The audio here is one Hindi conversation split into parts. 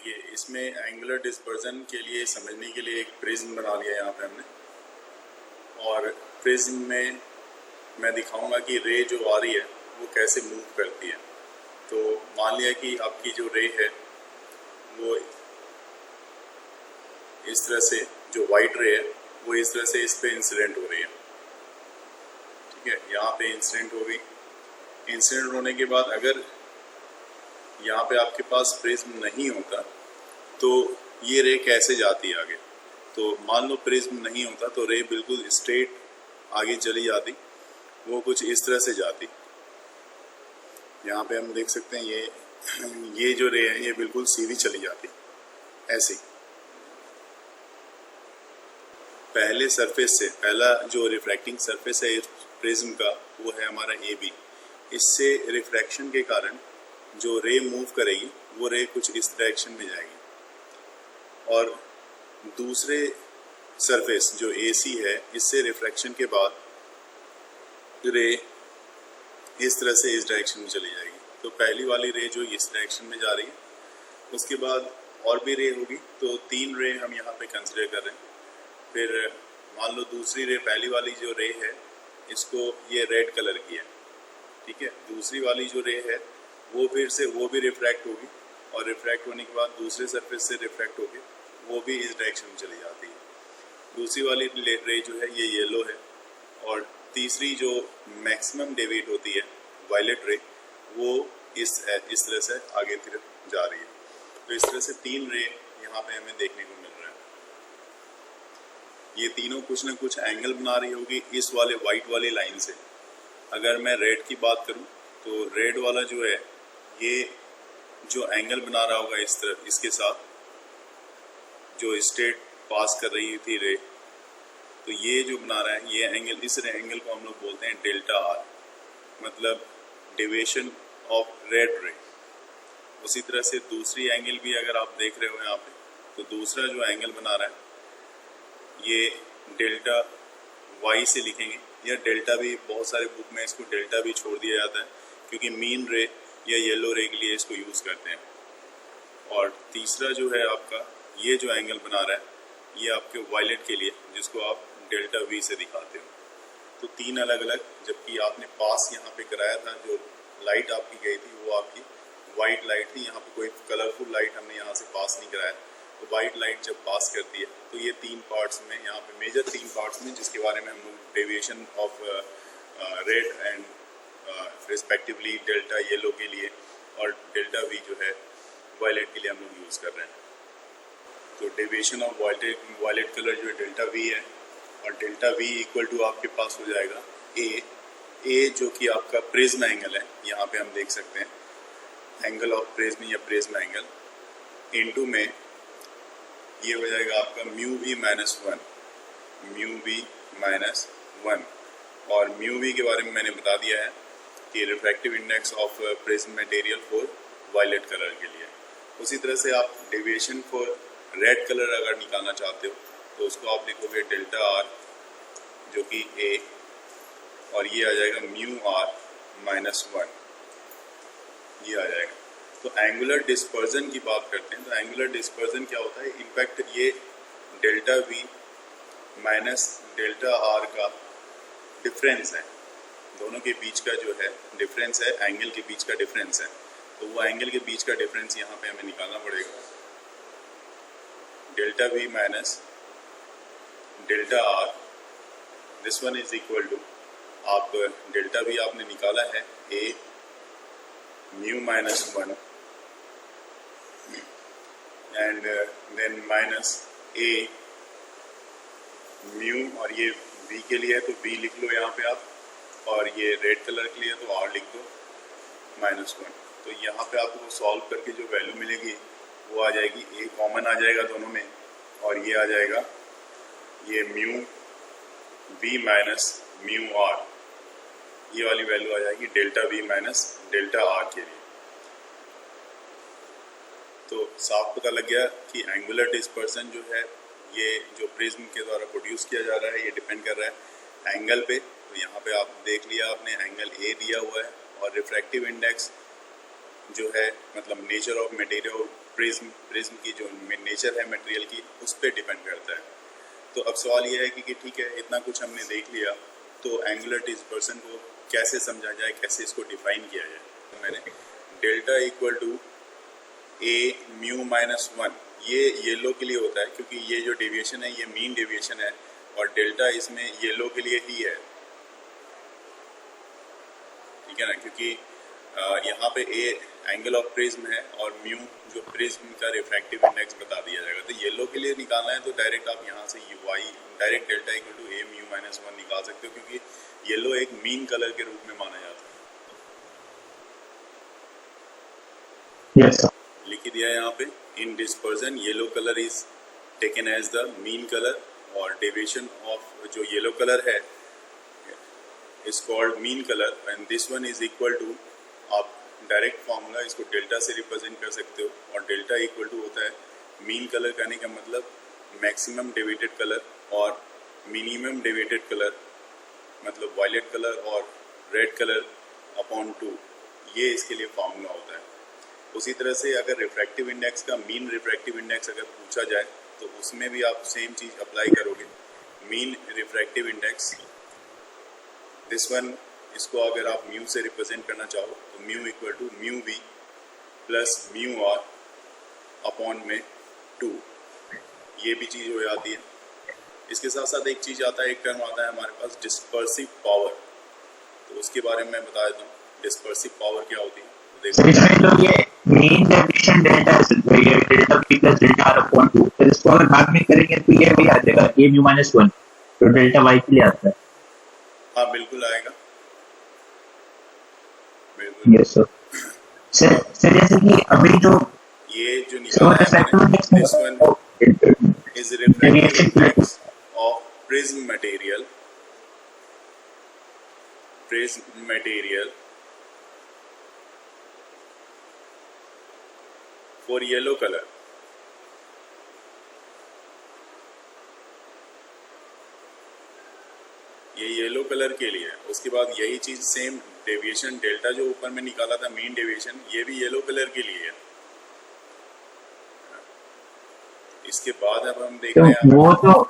देखिए इसमें एंगुलर डिस्पर्जन के लिए समझने के लिए एक प्रिज्म बना लिया यहाँ पे हमने, और प्रिज्म में मैं दिखाऊंगा कि रे जो आ रही है वो कैसे मूव करती है। तो मान लिया कि आपकी जो रे है वो इस तरह से, जो वाइट रे है वो इस तरह से इस पे इंसिडेंट हो रही है, ठीक है। यहाँ पे इंसिडेंट हो गई। इंसिडेंट होने के बाद अगर यहाँ पे आपके पास प्रिज्म नहीं होता तो ये रे कैसे जाती है आगे। तो मान लो प्रिज्म नहीं होता तो रे बिल्कुल स्ट्रेट आगे चली जाती, वो कुछ इस तरह से जाती। यहाँ पे हम देख सकते हैं ये जो रे है ये बिल्कुल सीधी चली जाती ऐसी। पहले सरफेस से, पहला जो रिफ्रैक्टिंग सरफेस है इस प्रिज्म का वो है हमारा AB। इससे रिफ्रैक्शन के कारण जो रे मूव करेगी वो रे कुछ इस डायरेक्शन में जाएगी, और दूसरे सरफेस जो AC है इससे रिफ्रैक्शन के बाद रे इस तरह से इस डायरेक्शन में चली जाएगी। तो पहली वाली रे जो इस डायरेक्शन में जा रही है, उसके बाद और भी रे होगी, तो 3 रे हम यहाँ पे कंसिडर कर रहे हैं। फिर मान लो दूसरी रे, पहली वाली जो रे है इसको ये रेड कलर की है, ठीक है। दूसरी वाली जो रे है वो फिर से वो भी रिफ्रैक्ट होगी, और रिफ्रैक्ट होने के बाद दूसरे सरफेस से रिफ्रैक्ट होगी वो भी इस डायरेक्शन में चली जाती है। दूसरी वाली रे जो है ये येलो है, और तीसरी जो मैक्सिमम डेविएट होती है वायलेट रे वो इस तरह से आगे तरफ जा रही है। तो इस तरह से 3 रे यहाँ पे हमें देखने को मिल रहा है। ये तीनों कुछ ना कुछ एंगल बना रही होगी इस वाले वाइट वाली लाइन से। अगर मैं रेड की बात करूं तो रेड वाला जो है ये जो एंगल बना रहा होगा इस तरह, इसके साथ जो स्ट्रेट पास कर रही थी रे, तो ये जो बना रहा है ये एंगल, इस एंगल को हम लोग बोलते हैं डेल्टा आर, मतलब डेविएशन ऑफ रेड रे। उसी तरह से दूसरी एंगल भी अगर आप देख रहे हो यहाँ पे, तो दूसरा जो एंगल बना रहा है ये डेल्टा वाई से लिखेंगे, या डेल्टा भी, बहुत सारे बुक में इसको डेल्टा भी छोड़ दिया जाता है क्योंकि मीन रे या येलो रे के लिए इसको यूज़ करते हैं। और तीसरा जो है आपका ये जो एंगल बना रहा है ये आपके वायलेट के लिए, जिसको आप डेल्टा वी से दिखाते हो। तो 3 अलग अलग, जबकि आपने पास यहाँ पे कराया था, जो लाइट आपकी गई थी वो आपकी वाइट लाइट थी। यहाँ पे कोई कलरफुल लाइट हमने यहाँ से पास नहीं कराया। तो वाइट लाइट जब पास करती है तो ये 3 पार्ट्स में, यहाँ पे मेजर 3 पार्ट्स में, जिसके बारे में हम लोग deviation of red and respectively delta yellow के लिए और डेल्टा वी जो है वायलेट के लिए हम लोग यूज़ कर रहे हैं। तो डेविएशन ऑफ वायलेट कलर जो है डेल्टा वी है, और डेल्टा वी इक्वल टू आपके पास हो जाएगा ए जो कि आपका प्रिज्म एंगल है। यहाँ पे हम देख सकते हैं एंगल ऑफ प्रिज्म या प्रिज्म एंगल, इनटू में ये हो जाएगा आपका म्यू वी माइनस 1। और म्यू वी के बारे में मैंने बता दिया है कि refractive index of prism material for violet colour के लिए। उसी तरह से आप डेविएशन फॉर रेड कलर अगर निकालना चाहते हो तो उसको आप लिखोगे डेल्टा आर जो कि ए, और ये आ जाएगा म्यू आर माइनस 1, ये आ जाएगा। तो एंगुलर डिस्पर्जन की बात करते हैं, तो एंगुलर डिस्पर्जन क्या होता है, इनफैक्ट ये delta V minus delta are का डिफरेंस है, दोनों के बीच का जो है डिफरेंस है, एंगल के बीच का डिफरेंस है। तो वो एंगल के बीच का डिफरेंस यहाँ पे हमें निकालना पड़ेगा। Delta V minus delta R, this one is equal to, आप डेल्टा वी आपने निकाला है A mu minus 1 and then minus A mu, और ये v के लिए है तो v लिख लो यहाँ पे आप, और ये रेड कलर के लिए तो r लिख दो माइनस 1। तो यहाँ पे आपको सॉल्व करके जो वैल्यू मिलेगी वो आ जाएगी, a कॉमन आ जाएगा दोनों में, और ये आ जाएगा ये mu v minus mu r, ये वाली वैल्यू आ जाएगी delta v minus delta r के लिए। तो साफ पता लग गया कि एंगुलर डिस्पर्सन जो है ये जो प्रिज्म के द्वारा प्रोड्यूस किया जा रहा है ये डिपेंड कर रहा है एंगल पे। तो यहाँ पे आप देख लिया आपने एंगल ए दिया हुआ है, और रिफ्रैक्टिव इंडेक्स जो है मतलब नेचर ऑफ मटेरियल प्रिज्म की जो नेचर है मटेरियल की उस पर डिपेंड करता है। तो अब सवाल यह है कि ठीक है, इतना कुछ हमने देख लिया, तो एंगुलर डिस्पर्सन को कैसे समझा जाए, कैसे इसको डिफाइन किया जाए। तो मैंने delta equal to A mu minus 1, ये येलो के लिए होता है क्योंकि ये जो डेविएशन है ये मीन डेविएशन है, और डेल्टा इसमें येलो के लिए ही है, ठीक है ना, क्योंकि यहाँ पे ए एंगल ऑफ प्रिज्म है और म्यू जो प्रिज्म का रिफ्रैक्टिव इंडेक्स बता दिया जाएगा। तो येलो के लिए निकालना है तो डायरेक्ट आप यहाँ से Y direct delta equal to A mu minus 1 निकाल सकते हो, क्योंकि येलो एक मीन कलर के रूप में माना जाता है। Yes, sir. लिख दिया है यहाँ पे, in dispersion yellow colour is taken as the mean colour, और डेविएशन ऑफ जो येलो कलर है is called mean colour, and this one is equal to, आप डायरेक्ट फॉर्मूला इसको डेल्टा से रिप्रेजेंट कर सकते हो, और डेल्टा इक्वल टू होता है मीन कलर कहने का मतलब मैक्सिमम डेविएटेड कलर, और मिनिमम डेविएटेड कलर मतलब वायलेट कलर और रेड कलर अपॉन 2, ये इसके लिए फॉर्मूला होता है। उसी तरह से अगर रिफ्रैक्टिव इंडेक्स का मीन रिफ्रैक्टिव इंडेक्स अगर पूछा जाए तो उसमें भी आप सेम चीज अप्लाई करोगे, mean refractive index, this one, इसको अगर आप म्यू से रिप्रेजेंट करना चाहो तो mu equal to mu V plus mu R upon में 2, ये भी चीज हो जाती है। इसके साथ साथ एक चीज आता है, एक टर्म आता है हमारे पास डिस्पर्सिव पावर, तो उसके बारे में मैं बता देता हूँ डिस्पर्सिव पावर क्या होती है। तो So इसमें जो ये मेन डेविएशन डेल्टा है, तो ये delta B plus delta R upon 2, फिर इसको अगर भाग में करेंगे तो ये वही आ जाएगा ए म्यू माइनस 1, तो डेल्टा वाई के लिए आता है। हाँ बिल्कुल आएगा, बिल्कुल। Yes sir. सर जैसे कि अभी जो ये जो निकाला है मैंने, this one is refractive index of prism material for yellow colour. ये येलो कलर के लिए है। उसके बाद यही चीज सेम डेविएशन डेल्टा जो ऊपर में निकाला था मीन डेविएशन, ये भी येलो कलर के लिए है। इसके बाद अब हम देख रहे हैं वो तो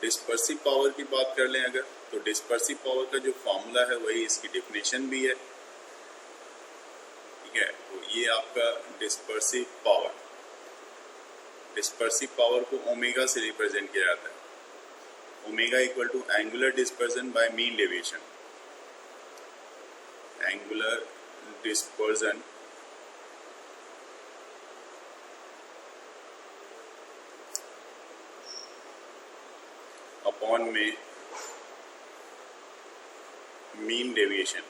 डिस्पर्सिव पावर की बात कर लें अगर, तो डिस्पर्सिव पावर का जो फॉर्मूला है वही इसकी डेफिनेशन भी है, ठीक है। तो ये आपका डिस्पर्सिव पावर को ओमेगा से रिप्रेजेंट किया जाता है। Omega equal to angular dispersion by mean deviation, angular dispersion upon में मीन डेविएशन।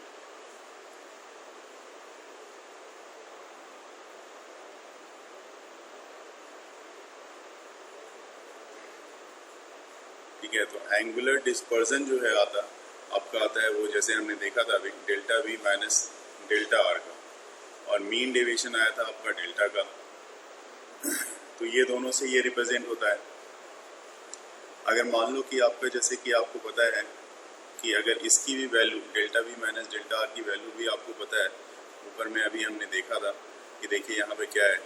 ठीक है, तो एंगुलर डिस्पर्जन जो है आपका आता है वो, जैसे हमने देखा था अभी, delta V minus delta are का, और मीन डेविएशन आया था आपका डेल्टा का। तो ये दोनों से ये रिप्रेजेंट होता है। अगर मान लो कि आपका, जैसे कि आपको पता है कि अगर इसकी भी value delta V minus delta R की वैल्यू भी आपको पता है, ऊपर में अभी हमने देखा था कि देखिए यहाँ पे क्या है,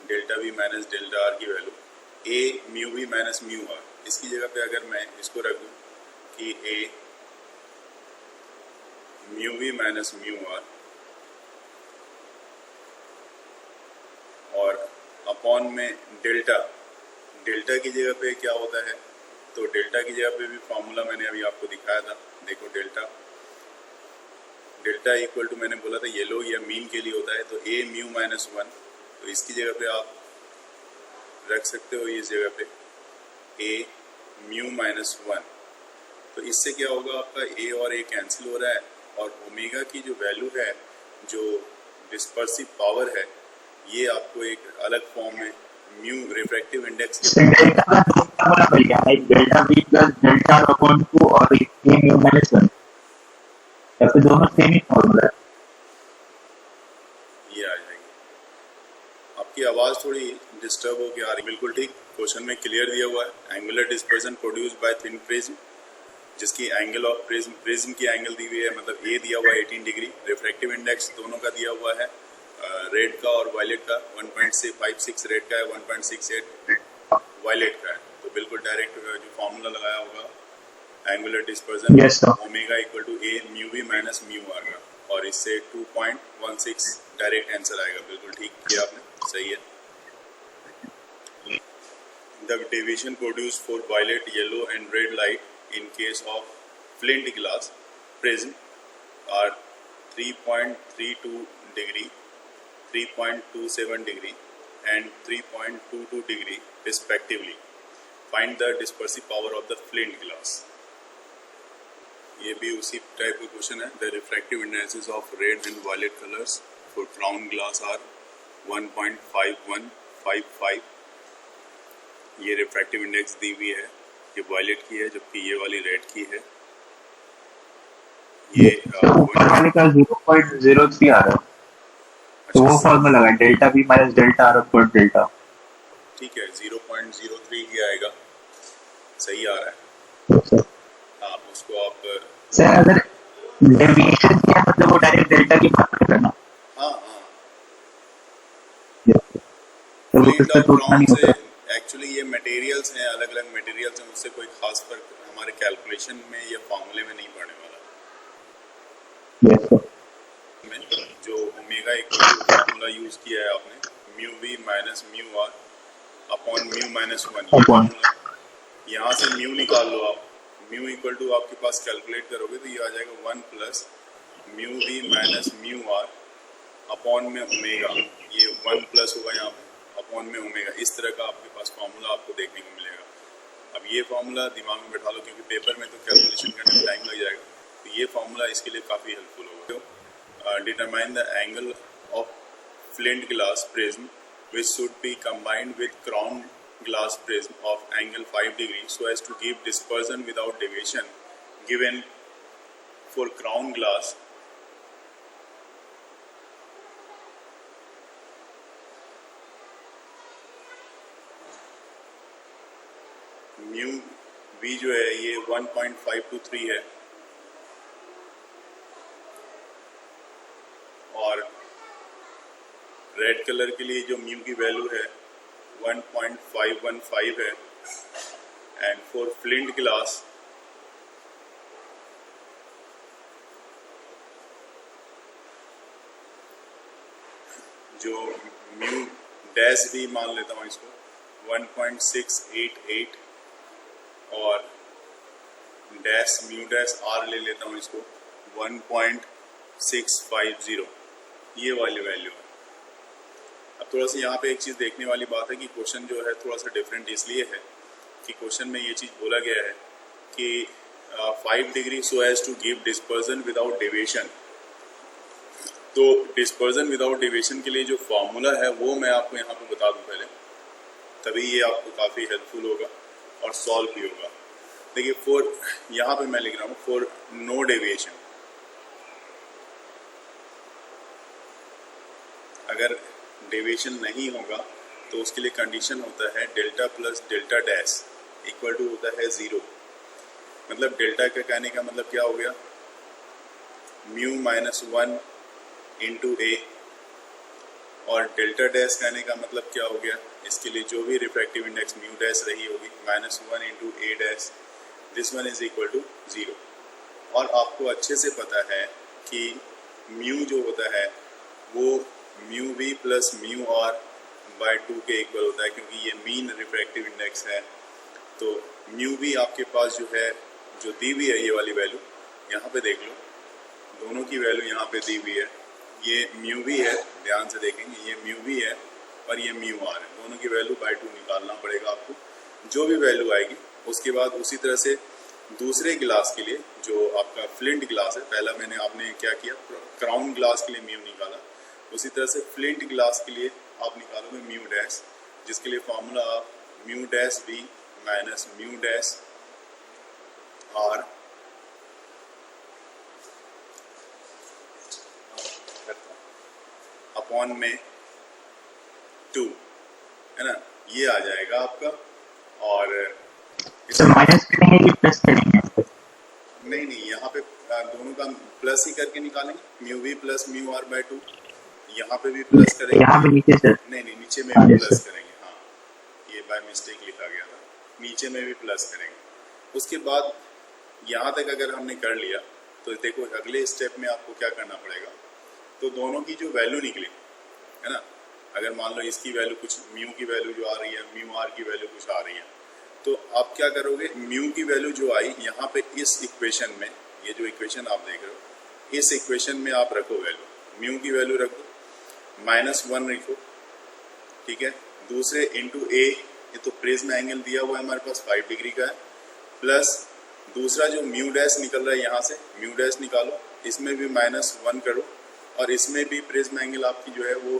delta V minus delta R की value A mu V minus mu R. इसकी जगह पे अगर मैं इसको रख दूँ कि A mu V minus mu R और अपॉन में डेल्टा की जगह पे क्या होता है, तो डेल्टा की जगह पे भी फॉर्मूला मैंने अभी आपको दिखाया था। देखो डेल्टा इक्वल टू, मैंने बोला था येलो या मीन के लिए होता है, तो ए म्यू माइनस 1, तो इसकी जगह पे आप रख सकते हो इस जगह पे ए म्यू माइनस 1। तो इससे क्या होगा, आपका ए और ए कैंसिल हो रहा है, और ओमेगा की जो वैल्यू है, जो डिस्पर्सिव पावर है, ये आपको एक अलग फॉर्म में mu refractive index delta we plus delta upon 2 और ए म्यू माइनस 1, या फिर दोनों सेम ही फॉर्मूला है। ये आ जाएगी। आपकी आवाज थोड़ी डिस्टर्ब हो के आ रही, बिल्कुल ठीक। क्वेश्चन में क्लियर दिया हुआ है, angular dispersion produce by thin prism, जिसकी एंगल ऑफ प्रिज्म की एंगल दी हुई है, मतलब ए दिया हुआ है 18 डिग्री, रिफ्रैक्टिव इंडेक्स दोनों का दिया हुआ है रेड का और वायलेट का 1.56 रेड का है, 1.68 वायलेट का है। तो बिल्कुल डायरेक्ट जो फॉर्मूला लगाया होगा angular dispersion Yes, sir. Omega equal to A mu V minus mu R का, और इससे 2.16 डायरेक्ट आंसर आएगा। बिल्कुल ठीक किया आपने, सही है। The deviation produce for violet, yellow and red light in case of flint glass prism are 3.32 degree, 3.27 degree and 3.22 degree respectively. Find the dispersive power of the flint glass. ये भी उसी टाइप का क्वेश्चन है। The refractive indices of red and violet colors for crown glass are 1.5155. ये रिफ्रैक्टिव इंडेक्स दी हुई है, ये वायलेट की है जबकि ये वाली रेड की है। ये ऊपर वाले का 0.03 आ रहा है, तो वो फॉर्मूला लगा delta B minus delta R upon delta. ठीक है, 0.03 ही आएगा, सही आ रहा है। हाँ, उसको आप सर अगर डेविएशन क्या मतलब वो डायरेक्ट डेल्टा की बात करना, हाँ हाँ तो वो इसका तो उतना नहीं होता। एक्चुअली ये मटेरियल्स हैं, अलग अलग मटेरियल्स हैं, उससे कोई खास फर्क हमारे कैलकुलेशन में या फॉर्मूले में नहीं पड़ने वाला। Yes, sir. में जो omega equal to formula use किया है आपने, mu V minus mu R upon mu minus 1, ये फॉर्मूला यहाँ से म्यू निकाल लो आप। म्यू इक्वल टू आपके पास कैलकुलेट करोगे तो ये आ जाएगा 1 plus mu V minus mu R upon में ओमेगा, ये 1 प्लस होगा यहाँ पे अपॉन में ओमेगा। इस तरह का आपके पास फॉर्मूला आपको देखने को मिलेगा। अब ये फॉर्मूला दिमाग में बैठा लो, क्योंकि पेपर में तो कैलकुलेशन करने में टाइम लग जाएगा, तो ये फॉर्मूला इसके लिए काफ़ी हेल्पफुल होगा। Determine the angle of flint glass prism which should be combined with crown glass prism of angle 5 degrees so as to give dispersion without deviation given for crown glass. Mu V जो है ये 1.523 है और रेड कलर के लिए जो म्यू की वैल्यू है 1.515 है एंड फॉर फ्लिंट ग्लास जो म्यू डैश भी मान लेता हूँ इसको 1.688 और डैश म्यू डैश आर ले लेता हूँ इसको 1.650, ये वाली वैल्यू है। अब थोड़ा सा यहाँ पे एक चीज़ देखने वाली बात है कि क्वेश्चन जो है थोड़ा सा डिफरेंट इसलिए है कि क्वेश्चन में ये चीज़ बोला गया है कि 5 degree so as to give dispersion without deviation. तो डिस्पर्जन विदाउट डेविएशन के लिए जो फॉर्मूला है वो मैं आपको यहाँ पे बता दूँ पहले, तभी ये आपको काफ़ी हेल्पफुल होगा और सॉल्व भी होगा। देखिए फॉर, यहाँ पे मैं लिख रहा हूँ फॉर नो डेविएशन, अगर डेविएशन नहीं होगा तो उसके लिए कंडीशन होता है delta plus delta dash equal to होता है 0। मतलब डेल्टा का कहने का मतलब क्या हो गया, म्यू माइनस 1 इंटू ए, और डेल्टा डैश कहने का मतलब क्या हो गया, इसके लिए जो भी रिफ्रैक्टिव इंडेक्स म्यू डैश रही होगी -1 into A dash, this one is equal to 0। और आपको अच्छे से पता है कि म्यू जो होता है वो mu V plus mu R by 2 के इक्वल होता है, क्योंकि ये मीन रिफ्रैक्टिव इंडेक्स है। तो म्यू वी आपके पास जो है, जो दी हुई है ये वाली वैल्यू, यहाँ पे देख लो, दोनों की वैल्यू यहाँ पे दी हुई है। ये म्यू वी है, ध्यान से देखेंगे, ये म्यू वी है और ये म्यू आर है, दोनों की वैल्यू बाय 2 निकालना पड़ेगा आपको। जो भी वैल्यू आएगी उसके बाद उसी तरह से दूसरे गिलास के लिए जो आपका फ्लिंट ग्लास है, पहला आपने क्या किया, क्राउन ग्लास के लिए म्यू निकाला, उसी तरह से फ्लिंट ग्लास के लिए आप निकालोगे म्यू डैश, जिसके लिए फॉर्मूला आप mu dash V minus mu dash R upon में 2 है ना, ये आ जाएगा आपका। और माइनस करेंगे कि प्लस करेंगे? नहीं, यहाँ पे दोनों का प्लस ही करके निकालेंगे, mu V plus mu R by 2, यहाँ पे भी प्लस करेंगे, यहाँ पे नीचे सर, नहीं नीचे में हाँ भी yes, प्लस sir. करेंगे। हाँ, ये बाय मिस्टेक लिखा गया था, नीचे में भी प्लस करेंगे। उसके बाद यहाँ तक अगर हमने कर लिया तो देखो अगले स्टेप में आपको क्या करना पड़ेगा। तो दोनों की जो वैल्यू निकली है ना, अगर मान लो इसकी वैल्यू कुछ म्यू की वैल्यू जो आ रही है, म्यू आर की वैल्यू कुछ आ रही है, तो आप क्या करोगे, म्यू की वैल्यू जो आई यहाँ पे इस इक्वेशन में, ये जो इक्वेशन आप देख रहे हो, इस इक्वेशन में आप रखो वैल्यू, म्यू की वैल्यू रखो, -1 रखो, ठीक है। दूसरे इंटू ए, ये तो प्रिज्म एंगल दिया हुआ है हमारे पास 5 डिग्री का है, प्लस दूसरा जो म्यू डैश निकल रहा है यहाँ से, म्यू डैश निकालो, इसमें भी -1 करो, और इसमें भी प्रिज्म एंगल आपकी जो है वो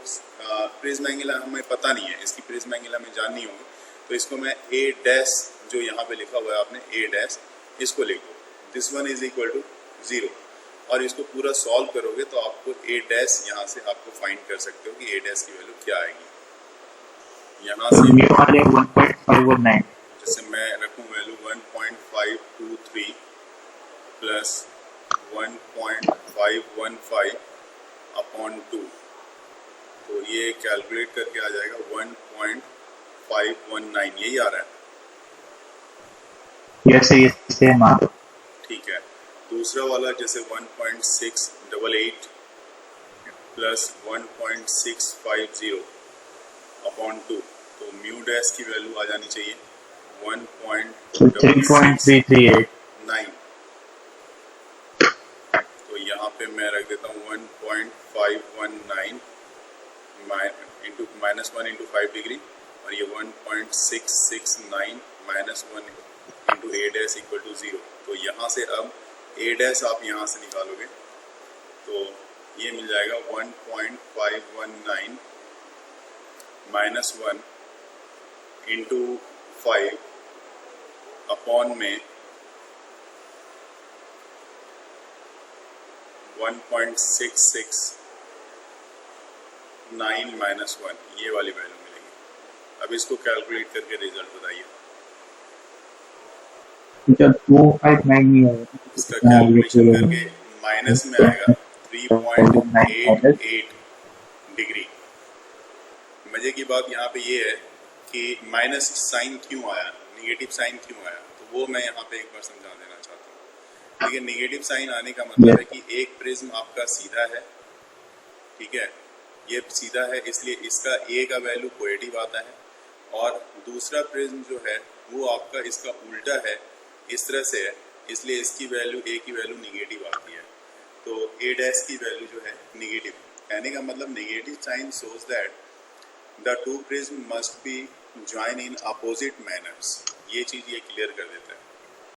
प्रिज्म एंगल हमें पता नहीं है, इसकी प्रिज्म एंगल हमें जाननी होगी, तो इसको मैं ए डैश जो यहाँ पे लिखा हुआ है आपने ए डैश, इसको लिखो, this one is equal to 0, और इसको पूरा सॉल्व करोगे तो आपको ए डैश यहाँ से आपको फाइंड कर सकते हो कि ए डैश की वैल्यू क्या आएगी। यहाँ से म्यू आर 1.519, जैसे मैं रखूँ वैल्यू 1.523 प्लस 1.515 अपॉन 2, तो ये कैलकुलेट करके आ जाएगा 1.519, यही आ रहा है, यस ये सेम आ रहा है। ठीक है। दूसरा वाला जैसे 1.688 प्लस 1.650 अपॉन 2, तो म्यू डैश की वैल्यू आ जानी चाहिए 3.338, तो यहाँ पे मैं रख देता हूँ 1.519 इंटू -1 इंटू 5 डिग्री, और ये 1.669 -1 into A dash equal to 0। तो यहाँ से अब ए डैश आप यहाँ से निकालोगे तो ये मिल जाएगा 1.519 -1 इंटू 5 अपॉन में 1.669 -1, ये वाली वैल्यू मिलेगी। अब इसको कैलकुलेट करके रिजल्ट बताइए। जब 259 है इसका कैलकुलेशन करके माइनस में आएगा 3.88 डिग्री। मजे की बात यहाँ पे ये है कि माइनस साइन क्यों आया, निगेटिव साइन क्यों आया, तो वो मैं यहाँ पे एक बार समझा देना चाहता हूँ। देखिए निगेटिव साइन आने का मतलब है कि एक प्रिज्म आपका सीधा है, ठीक है, ये सीधा है इसलिए इसका ए का वैल्यू पॉजिटिव आता है, और दूसरा प्रिज्म जो है वो आपका इसका उल्टा है, इस तरह से है, इसलिए इसकी वैल्यू ए की वैल्यू निगेटिव आती है, तो ए डैश की वैल्यू जो है निगेटिव। कहने का मतलब negative sign shows that the two prism must be join in opposite manners, ये चीज़ ये क्लियर कर देता है।